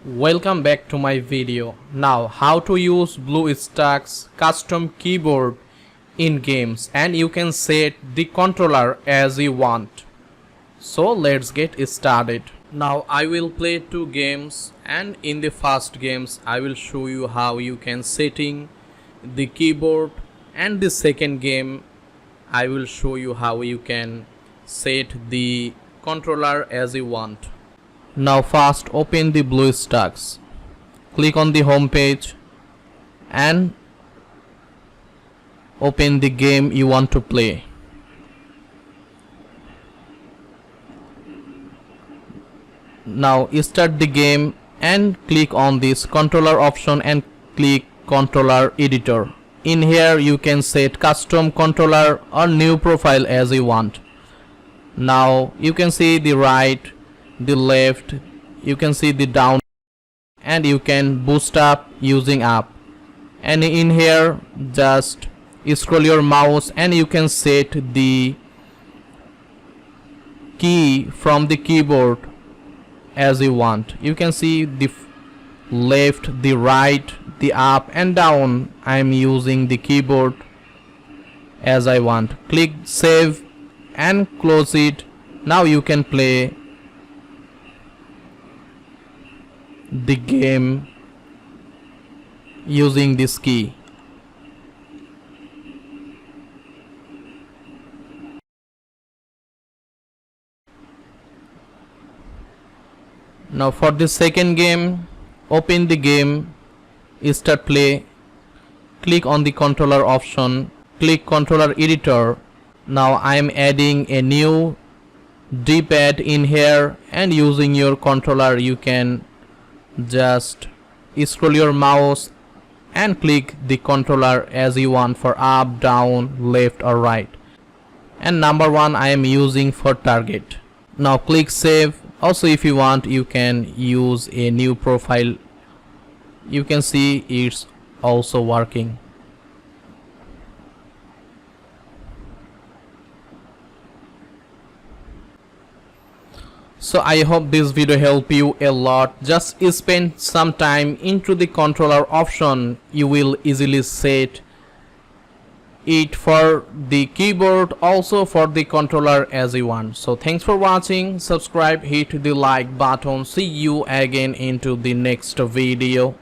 Welcome back to my video. Now how to use Bluestacks custom keyboard in games, and you can set the controller as you want. So let's get started. Now I will play two games, and in the first games I will show you how you can setting the keyboard, and the second game I will show you how you can set the controller as you want. Now first open the Bluestacks. Click on the home page and open the game you want to play. Now start the game and click on this controller option and click controller editor. In here you can set custom controller or new profile as you want. Now you can see the right, the left, you can see the down, and you can boost up using up. And in here just scroll your mouse and you can set the key from the keyboard as you want. You can see the left, the right, the up and down. I am using the keyboard as I want. Click save and close it. Now you can play the game using this key. Now for the second game, open the game, start play, click on the controller option, click controller editor. Now I am adding a new D-pad in here, and using your controller you can just scroll your mouse and click the controller as you want for up, down, left or right. And number 1 I am using for target. Now click save. Also if you want you can use a new profile. You can see it's also working. So I hope this video help you a lot. Just spend some time into the controller option. You will easily set it for the keyboard, also for the controller as you want. So thanks for watching. Subscribe, hit the like button. See you again into the next video.